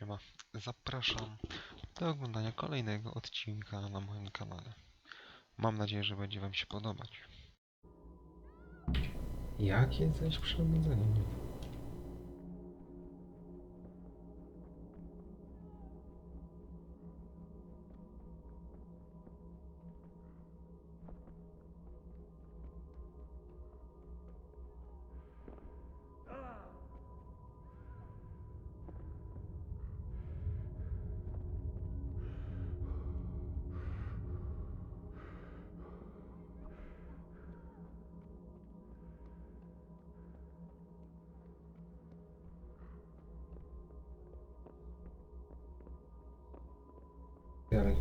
Siema, zapraszam do oglądania kolejnego odcinka na moim kanale. Mam nadzieję, że będzie wam się podobać. Jakie coś przebudzenie?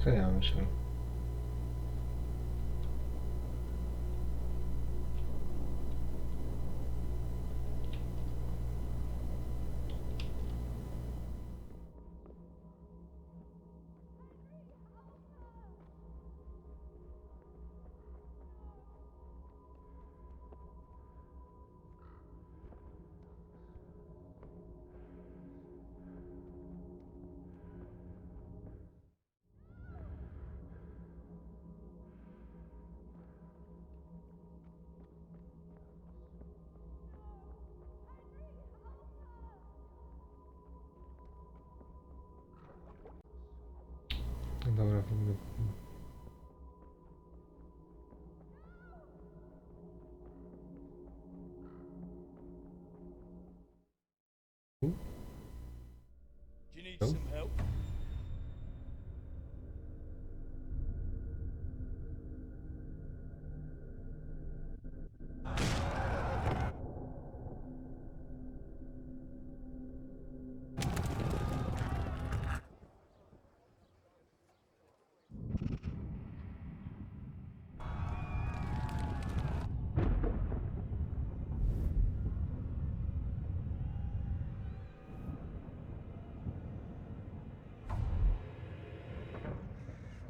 Ja myślę. Dobra, w ogóle. Do you need some help?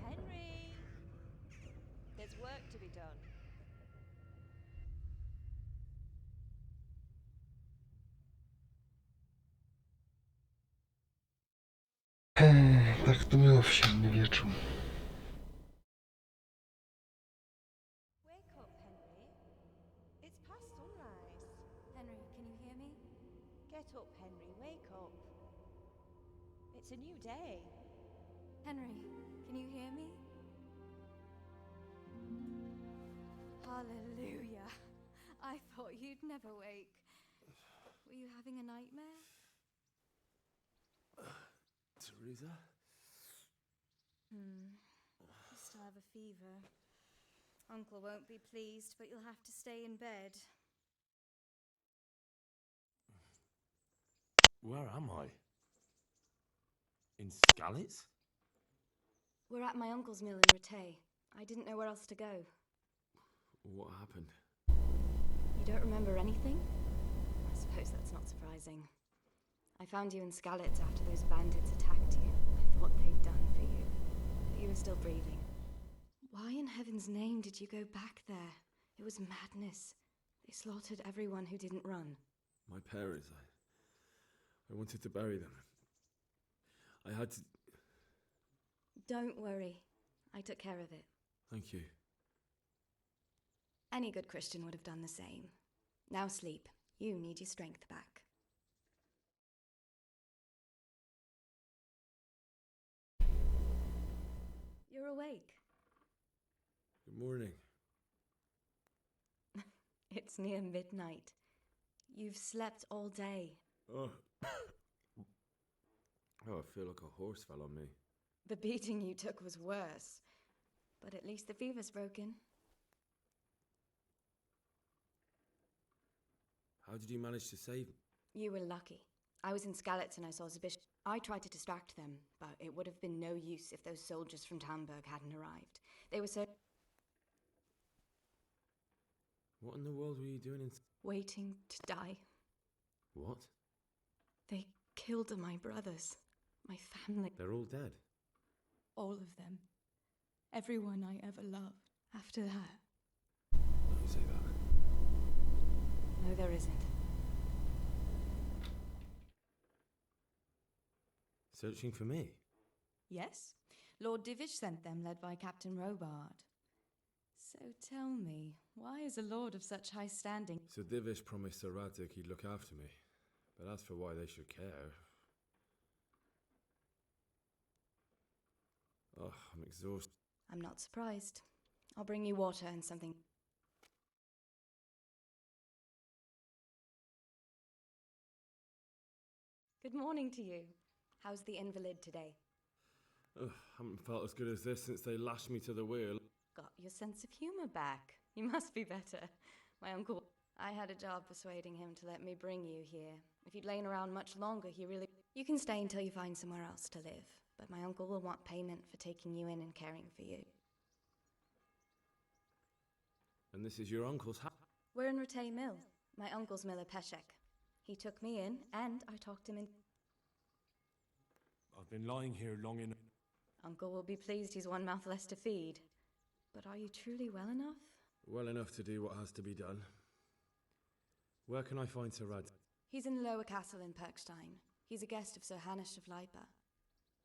Henry! There's work to be done. Tak to było w średniowieczu. Wake up, Henry. It's past sunrise. Henry, can you hear me? Get up, Henry. Wake up. It's a new day. Henry, can you hear me? Hallelujah. I thought you'd never wake. Were you having a nightmare? Teresa? You still have a fever. Uncle won't be pleased, but you'll have to stay in bed. Where am I? In Skalitz? We're at my uncle's mill in Rattay. I didn't know where else to go. What happened? You don't remember anything? I suppose that's not surprising. I found you in Skalitz after those bandits attacked you. I thought they'd done for you, but you were still breathing. Why in heaven's name did you go back there? It was madness. They slaughtered everyone who didn't run. My parents, I wanted to bury them. I had to... Don't worry. I took care of it. Thank you. Any good Christian would have done the same. Now sleep. You need your strength back. You're awake. Good morning. It's near midnight. You've slept all day. Oh. Oh, I feel like a horse fell on me. The beating you took was worse. But at least the fever's broken. How did you manage to save me? You were lucky. I was in Skalitz and I saw Zbish. I tried to distract them, but it would have been no use if those soldiers from Tamburg hadn't arrived. They were so... What in the world were you doing in... waiting to die. What? They killed my brothers, my family. They're all dead. All of them. Everyone I ever loved. After that. Don't say that. No, there isn't. Searching for me? Yes. Lord Divish sent them, led by Captain Robard. So tell me, why is a lord of such high standing? Sir Divish promised Sir Radzig he'd look after me. But as for why they should care... Oh, I'm exhausted. I'm not surprised. I'll bring you water and something. Good morning to you. How's the invalid today? Ugh, haven't felt as good as this since they lashed me to the wheel. Got your sense of humor back. You must be better. My uncle... I had a job persuading him to let me bring you here. If you'd lain around much longer, he really... You can stay until you find somewhere else to live, but my uncle will want payment for taking you in and caring for you. And this is your uncle's house? We're in Ratay Mill. My uncle's mill at Peshek. He took me in, and I talked him in. I've been lying here long enough. Uncle will be pleased he's one mouth less to feed. But are you truly well enough? Well enough to do what has to be done. Where can I find Sir Radzig? He's in the lower castle in Perkstein. He's a guest of Sir Hanush of Leipa.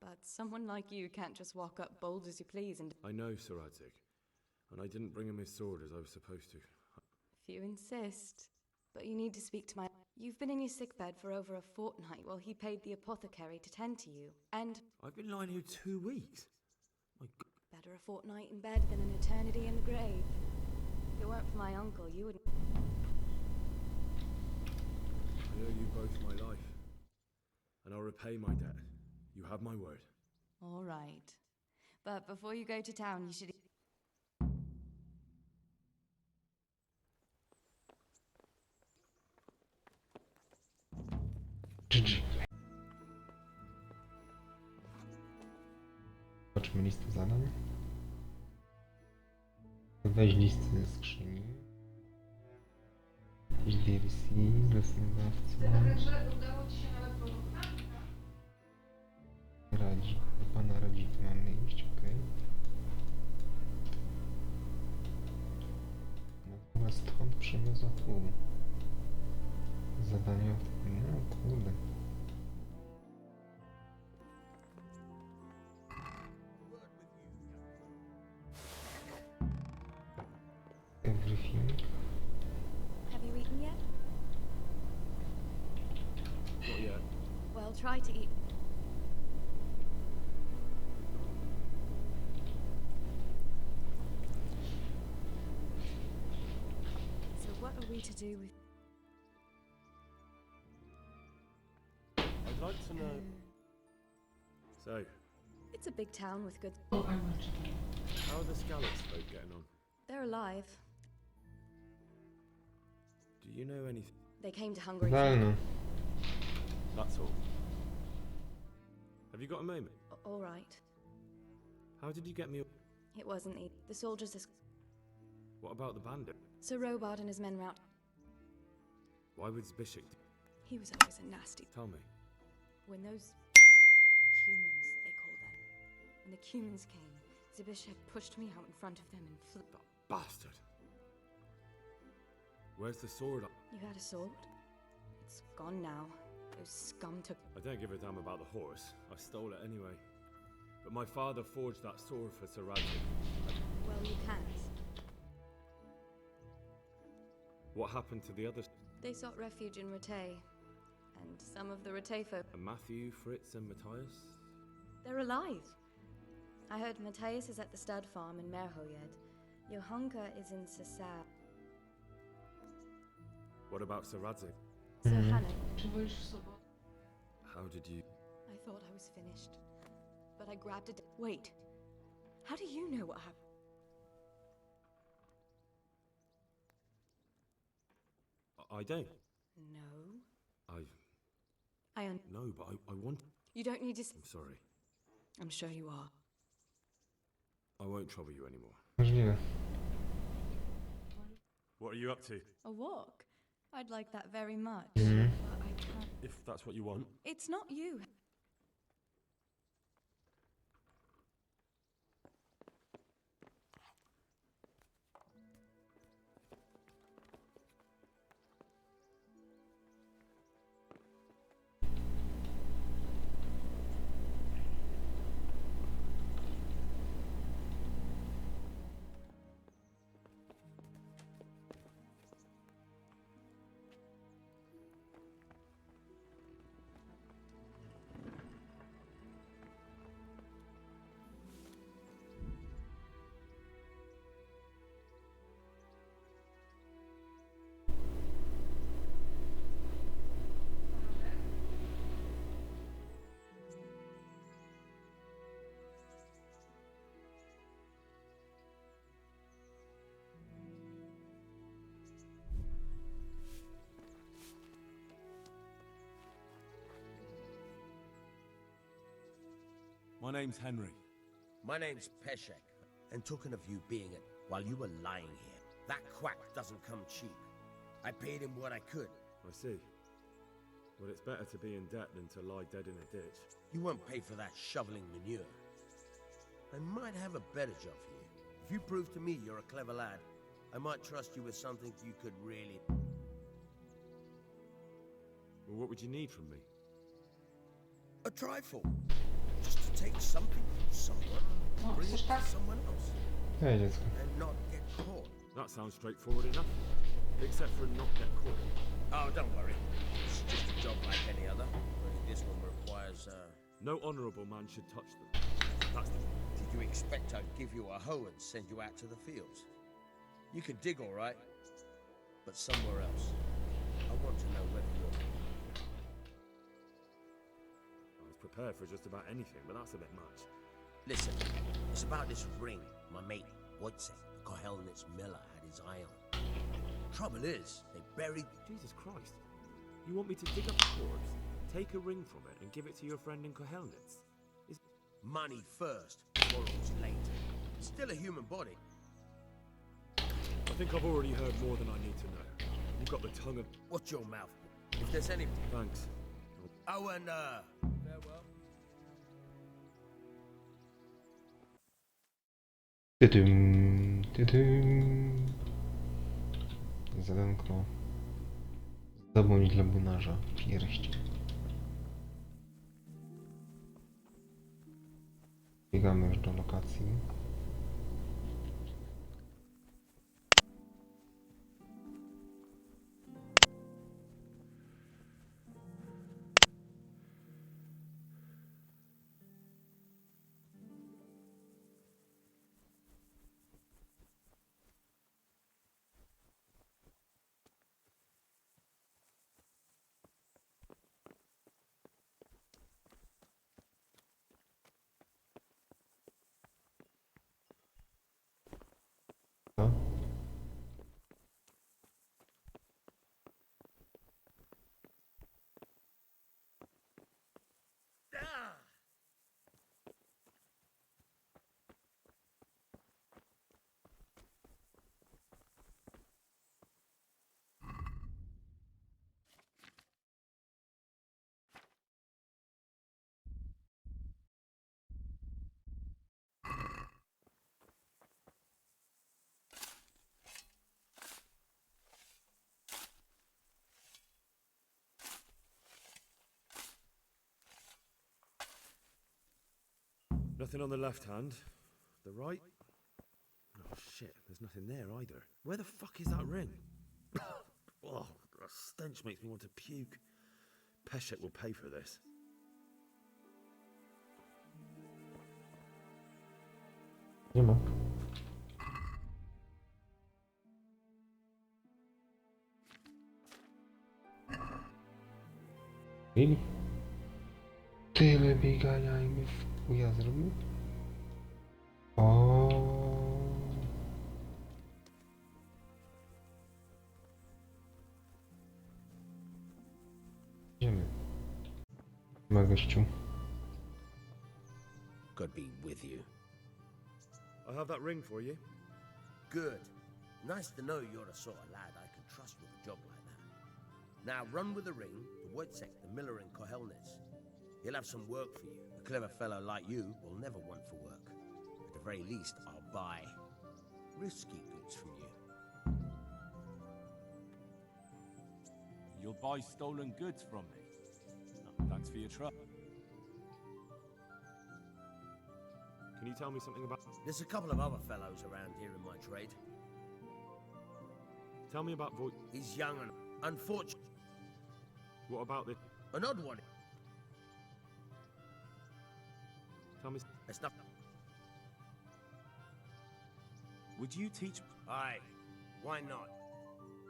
But someone like you can't just walk up bold as you please and... I know Sir Radzig, and I didn't bring him his sword as I was supposed to. If you insist. But you need to speak to my... You've been in your sickbed for over a fortnight while he paid the apothecary to tend to you. And... I've been lying here 2 weeks. My God. Better a fortnight in bed than an eternity in the grave. If it weren't for my uncle, you wouldn't... I owe you both my life, and I'll repay my debt. You have my word. All right. But before you go to town, you should... Zobaczmy listę zadań. Weź listy ze skrzyni. Jakiś DLC, zleceniodawca. Radzi. Do pana Radzity mamy iść, okej. No chyba stąd przywiozła tu. Zadania... No kurde. Everything. Have you eaten yet? Not yet. Well, try to eat. So what are we to do with... I'd like to know... So, It's a big town with good... how are the Scallops folk getting on? They're alive. Do you know anything? They came to Hungary. Walno. That's all. Have you got a moment? All right. How did you get me... It wasn't the soldiers... What about the bandit? Sir Robard and his men were out. Why would Bishop... He was always a nasty... Tell me. When those... Cumans, they call them. When the Cumans came, Zibishek pushed me out in front of them and flipped... That bastard! Where's the sword? You had a sword? It's gone now. Those scum took... I don't give a damn about the horse. I stole it anyway. But my father forged that sword for Sir Radzig. Well, you can't. What happened to the others? They sought refuge in Ratay. And some of the Ratay folk... And Matthew, Fritz and Matthias? They're alive. I heard Matthias is at the stud farm in Merhoyed. Johanka is in Sasab. What about Sir Radzig? Sir Hannah. How did you... I thought I was finished. But I grabbed it. Wait. How do you know what happened? I don't. No. I... No, but I want... You don't need to... I'm sorry. I'm sure you are. I won't trouble you anymore. Możliwe. What are you up to? A walk? I'd like that very much. Mhm. But I can't... If that's what you want. It's not you. My name's Henry. My name's Peshek, and talking of you being it while you were lying here, that quack doesn't come cheap. I paid him what I could. I see. Well, it's better to be in debt than to lie dead in a ditch. You won't pay for that shoveling manure. I might have a better job for you. If you prove to me you're a clever lad, I might trust you with something you could really... Well, what would you need from me? A trifle. Just to take something from someone, bring it to someone else, Hej, dziecko. and not get caught. That sounds straightforward enough. Except for not get caught. Oh, don't worry. It's just a job like any other. Only this one requires, No honourable man should touch them. That's the... Did you expect I'd give you a hoe and send you out to the fields? You can dig all right, but somewhere else. I want to know whether you're... I was prepared for just about anything, but that's a bit much. Listen, it's about this ring my mate Wojciech, the Kohelnitz miller, had his eye on. Trouble is, they buried... Jesus Christ. You want me to dig up a corpse, take a ring from it, and give it to your friend in Kohelnitz? Money first, morals later. Still a human body. I think I've already heard more than I need to know. You've got the tongue of... Watch your mouth. If there's any... Thanks. Oh, and, farewell. Tydym, tydym. Zadanko. Zdobądź dla bunarza pierścień. Biegamy już do lokacji. No. Nothing on the left hand. The right? Oh shit, there's nothing there either. Where the fuck is that ring? Oh, that stench makes me want to puke. Peshek will pay for this. Nie ma. I tyle biegania i my w chuja zrobił? O. Idziemy. Ma gościu. God be with you. I have that ring for you. Good. Nice to know you're the sort of lad I can trust with a job like that. Now run with the ring to Wojciech, the miller in Kohelnitz. He'll have some work for you. A clever fellow like you will never want for work. At the very least, I'll buy risky goods from you. You'll buy stolen goods from me. Thanks for your trouble. Can you tell me something about... There's a couple of other fellows around here in my trade. Tell me about He's young and unfortunate. What about this? An odd one. Tell me... It's not... Would you teach? Aye. Why not?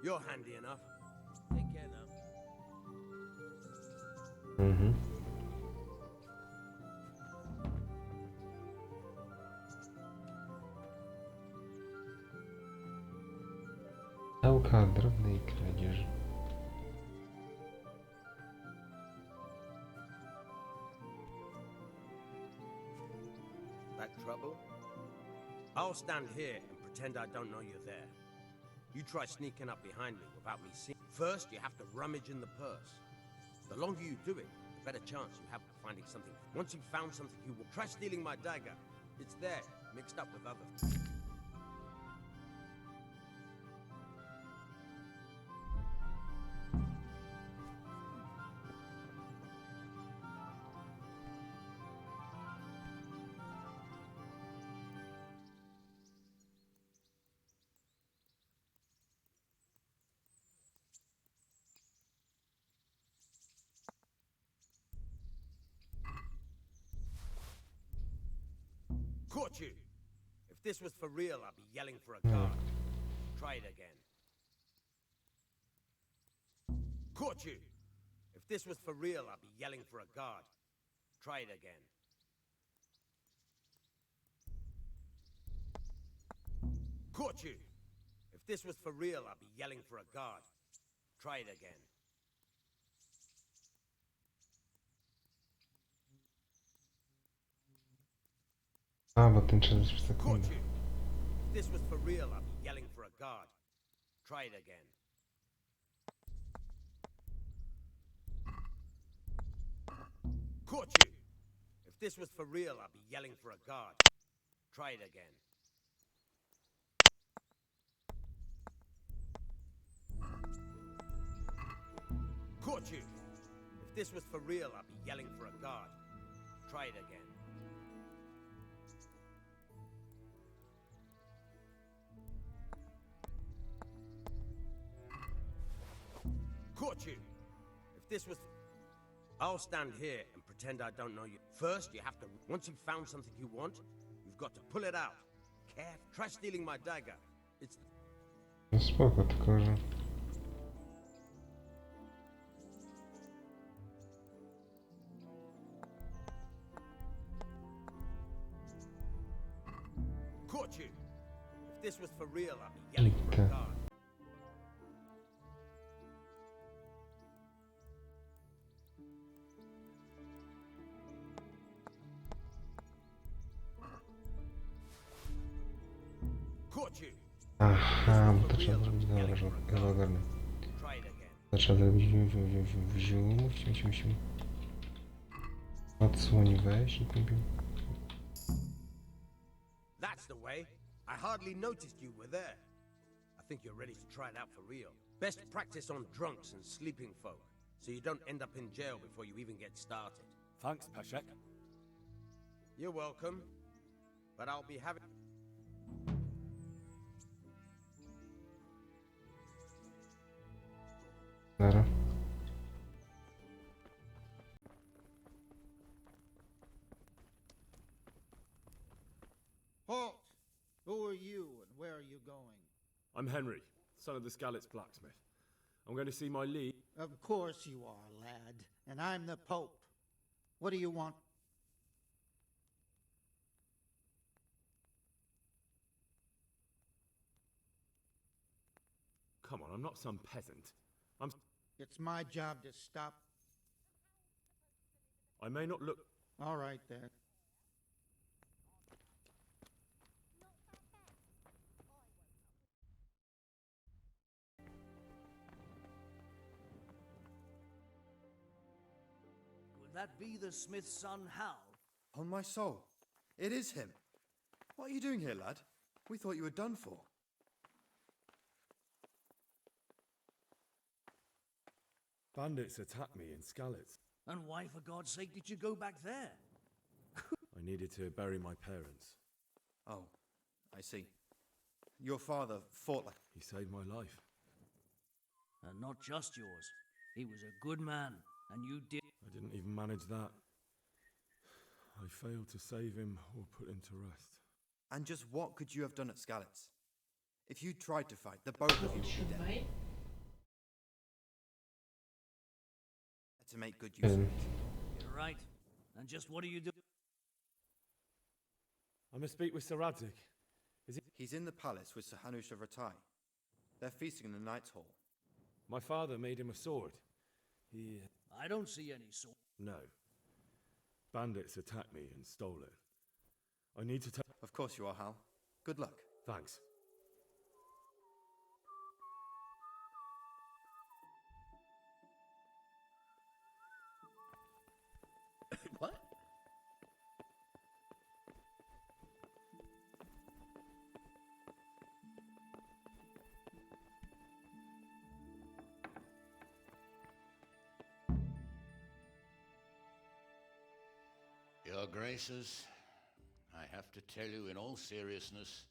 You're handy enough. Take care now. Mhm. Nauka drobnej kradzieży. like trouble? I'll stand here and pretend I don't know you're there. You try sneaking up behind me without me seeing. First, you have to rummage in the purse. The longer you do it, the better chance you have of finding something. Once you've found something you want, try stealing my dagger. It's there, mixed up with other. Caught you! If this was for real, I'd be yelling for a guard. Try it again. Caught you! If this was for real, I'd be yelling for a guard. Try it again. Caught you! If this was for real, I'd be yelling for a guard. Try it again. A, bo ten czas jest w Caught sekundę. you! If this was for real, I'd be yelling for a guard. Try it again. Caught you! If this was for real, I'd be yelling for a guard. Try it again. Caught you! If this was for real, I'd be yelling for a guard. Try it again. Caught you! If this was... I'll stand here and pretend I don't know you. First, you have to... Once you've found something you want, you've got to pull it out. Try stealing my dagger. It's... No spoko, tylko że... Caught you! If this was for real, I'd be yelling for a Te. guard. Caught you! Aha, bo to trzeba zrobić, dobra, że chyba ogarnę. Try it again. To trzeba zrobić wziął. Odsłoń weź i kupił. That's the way. I hardly noticed you were there. I think you're ready to try it out for real. Best practice on drunks and sleeping folk, so you don't end up in jail before you even get started. Thanks, Peszek. You're welcome, but I'll be having... Dobra. Halt! Who are you and where are you going? I'm Henry, son of the Skalitz blacksmith. I'm going to see my liege. Of course you are, lad. And I'm the Pope. What do you want? Come on, I'm not some peasant. It's my job to stop. I may not look... All right, then. Would that be the smith's son, Hal? On my soul, it is him. What are you doing here, lad? We thought you were done for. Bandits attacked me in Skalitz. And why, for God's sake, did you go back there? I needed to bury my parents. Oh, I see. Your father fought like... He saved my life. And not just yours. He was a good man, and you did... I didn't even manage that. I failed to save him or put him to rest. And just what could you have done at Skalitz? If you tried to fight, the both of you would be dead. To make good use of it. You're right. And just what do you do? I must speak with Sir Radzik. He's in the palace with Sir Hanush of Ratai. They're feasting in the Knight's Hall. My father made him a sword. He... I don't see any sword. No. Bandits attacked me and stole it. I need to tell... Of course you are, Hal. Good luck. Thanks. What? Your Graces, I have to tell you in all seriousness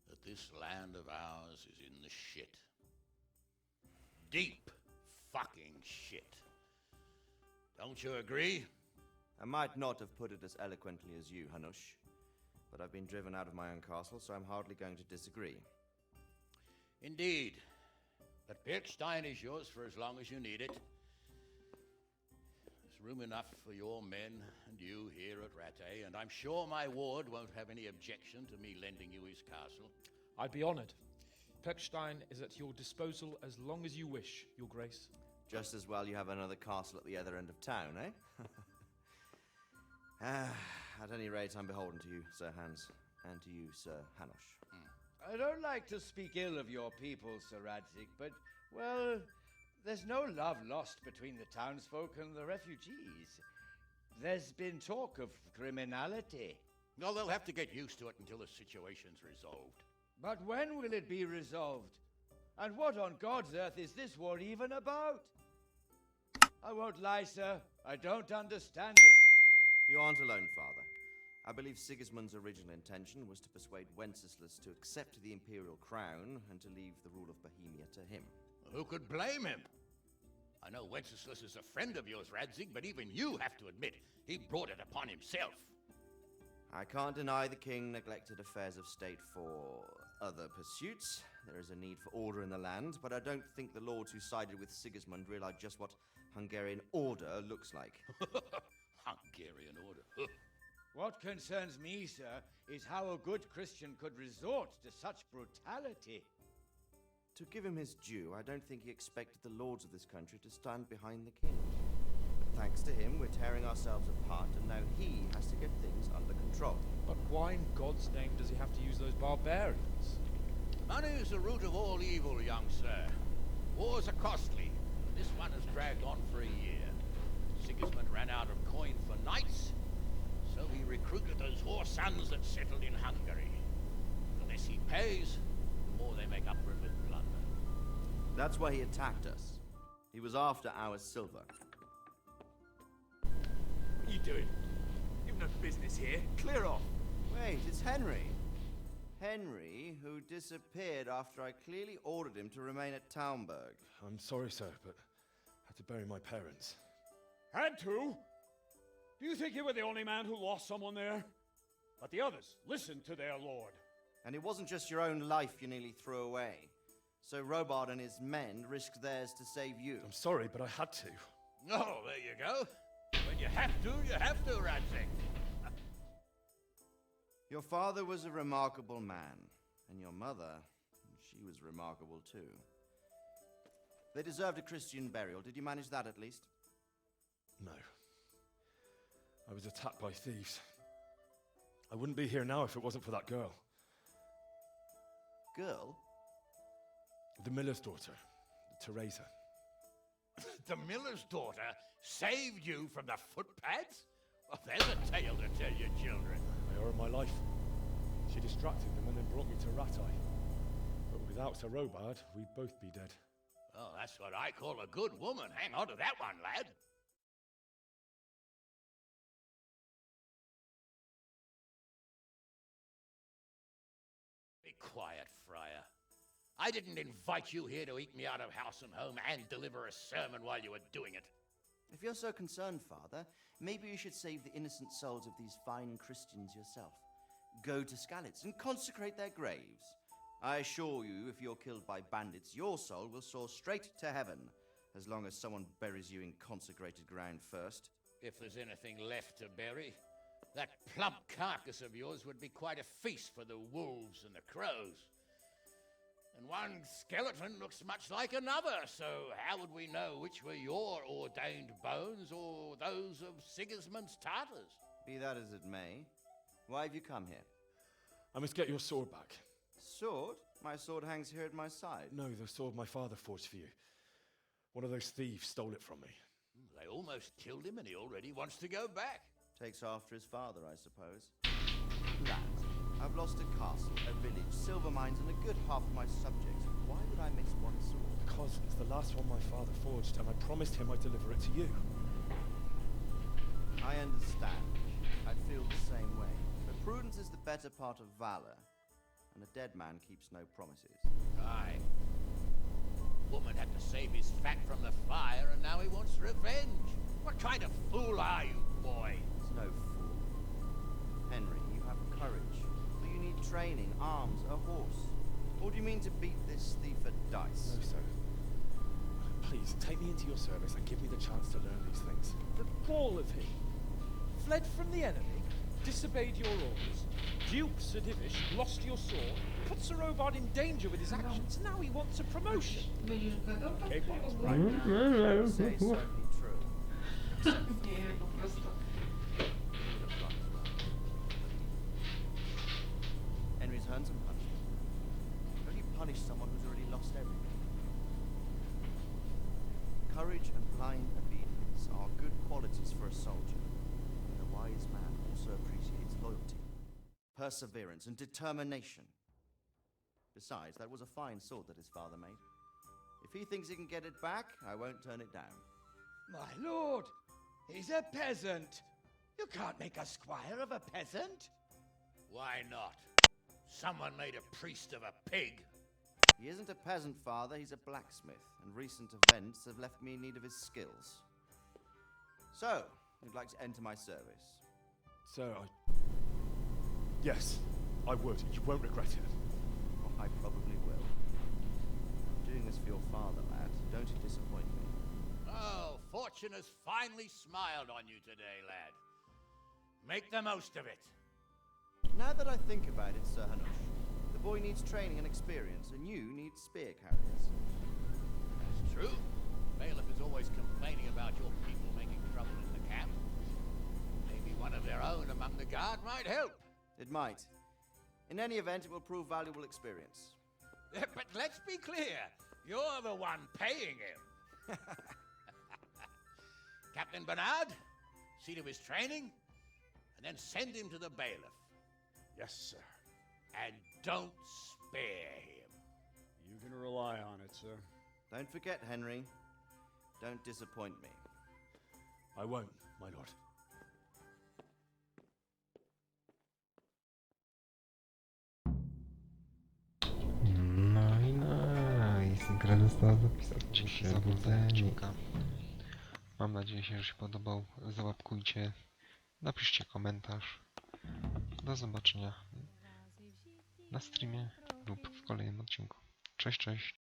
that this land of ours is in the shit. Deep fucking shit. Don't you agree? I might not have put it as eloquently as you, Hanush, but I've been driven out of my own castle, so I'm hardly going to disagree. Indeed. But Pierścień is yours for as long as you need it. There's room enough for your men and you here at Rattay, and I'm sure my ward won't have any objection to me lending you his castle. I'd be honored. Pierścień is at your disposal as long as you wish, Your Grace. Just as well you have another castle at the other end of town, eh? At any rate, I'm beholden to you, Sir Hans, and to you, Sir Hanush. I don't like to speak ill of your people, Sir Radzig, but, well, there's no love lost between the townsfolk and the refugees. There's been talk of criminality. Well, they'll have to get used to it until the situation's resolved. But when will it be resolved? And what on God's earth is this war even about? I won't lie, sir. I don't understand it. You aren't alone, Father. I believe Sigismund's original intention was to persuade Wenceslas to accept the imperial crown and to leave the rule of Bohemia to him. Who could blame him? I know Wenceslas is a friend of yours, Radzig, but even you have to admit he brought it upon himself. I can't deny the king neglected affairs of state for other pursuits. There is a need for order in the land, but I don't think the lords who sided with Sigismund realized just what Hungarian order looks like. Hungarian order. What concerns me, sir, is how a good Christian could resort to such brutality. To give him his due, I don't think he expected the lords of this country to stand behind the king. Thanks to him, we're tearing ourselves apart, and now he has to get things under control. But why in God's name does he have to use those barbarians? Money is the root of all evil, young sir. Wars are costly. This one has dragged on for a year. Sigismund ran out of coin for knights, so he recruited those whore sons that settled in Hungary. The less he pays, the more they make up for it with plunder. That's why he attacked us. He was after our silver. What are you doing? You've no business here. Clear off. Wait, it's Henry. Henry, who disappeared after I clearly ordered him to remain at Taunberg. I'm sorry, sir, but I had to bury my parents. Had to? Do you think you were the only man who lost someone there? But the others listened to their lord. And it wasn't just your own life you nearly threw away. So Robard and his men risked theirs to save you. I'm sorry, but I had to. Oh, there you go. When you have to, Radzig. Your father was a remarkable man, and your mother, she was remarkable too. They deserved a Christian burial. Did you manage that at least? No. I was attacked by thieves. I wouldn't be here now if it wasn't for that girl. Girl? The miller's daughter, Teresa. The miller's daughter saved you from the footpads? Well, there's a tale to tell your children. I owe her my life. She distracted them and then brought me to Rattay. But without Sir Robard, we'd both be dead. Oh, that's what I call a good woman. Hang on to that one, lad. Be quiet, Friar. I didn't invite you here to eat me out of house and home and deliver a sermon while you were doing it. If you're so concerned, Father, maybe you should save the innocent souls of these fine Christians yourself. Go to Skalitz and consecrate their graves. I assure you, if you're killed by bandits, your soul will soar straight to heaven, as long as someone buries you in consecrated ground first. If there's anything left to bury, that plump carcass of yours would be quite a feast for the wolves and the crows. And one skeleton looks much like another, so how would we know which were your ordained bones or those of Sigismund's Tartars? Be that as it may, Why have you come here? I must get your sword back. Sword? My sword hangs here at my side. No, the sword my father forged for you. One of those thieves stole it from me. They almost killed him and he already wants to go back. Takes after his father, I suppose. Lad, I've lost a castle, a village, silver mines, and a good half of my subjects. Why would I miss one sword? Because it's the last one my father forged, and I promised him I'd deliver it to you. I understand. I'd feel the same way. But prudence is the better part of valor, and a dead man keeps no promises. Aye. Woman had to save his fat from the fire, and now he wants revenge. What kind of fool are you, boy? He's no fool. Henry, you have courage. Do you need training, arms, a horse? Or do you mean to beat this thief at dice? No, sir. Please, take me into your service and give me the chance to learn these things. The gall of him. Fled from the enemy, disobeyed your orders, duped Sir Divish, lost your sword, put Sir Robard in danger with his actions, now he wants a promotion. Say certainly true. Henry's earned some punishment. How do you punish someone who's already lost everything? Courage and blind obedience are good qualities for a soldier. And a wise man also appreciates loyalty, perseverance, and determination. Besides, that was a fine sword that his father made. If he thinks he can get it back, I won't turn it down. My lord, he's a peasant. You can't make a squire of a peasant. Why not? Someone made a priest of a pig. He isn't a peasant, father, he's a blacksmith, and recent events have left me in need of his skills. So, you'd like to enter my service? Sir, Yes, I would. You won't regret it. Oh, I probably will. I'm doing this for your father, lad. Don't you disappoint me. Oh, fortune has finally smiled on you today, lad. Make the most of it. Now that I think about it, Sir Hanush, the boy needs training and experience, and you need spear carriers. That's true. Bailiff is always complaining about your people making trouble in the camp. Maybe one of their own among the guard might help. It might. In any event, it will prove valuable experience. But let's be clear. You're the one paying him. Captain Bernard, see to his training, and then send him to the bailiff. Yes, sir. And don't spare him. You can rely on it, sir. Don't forget, Henry. Don't disappoint me. I won't, my lord. No i nice. Gra została zapisana. Przebudzenie. Mam nadzieję, że się podobał. Załapkujcie. Napiszcie komentarz. Do zobaczenia na streamie lub w kolejnym odcinku. Cześć, cześć.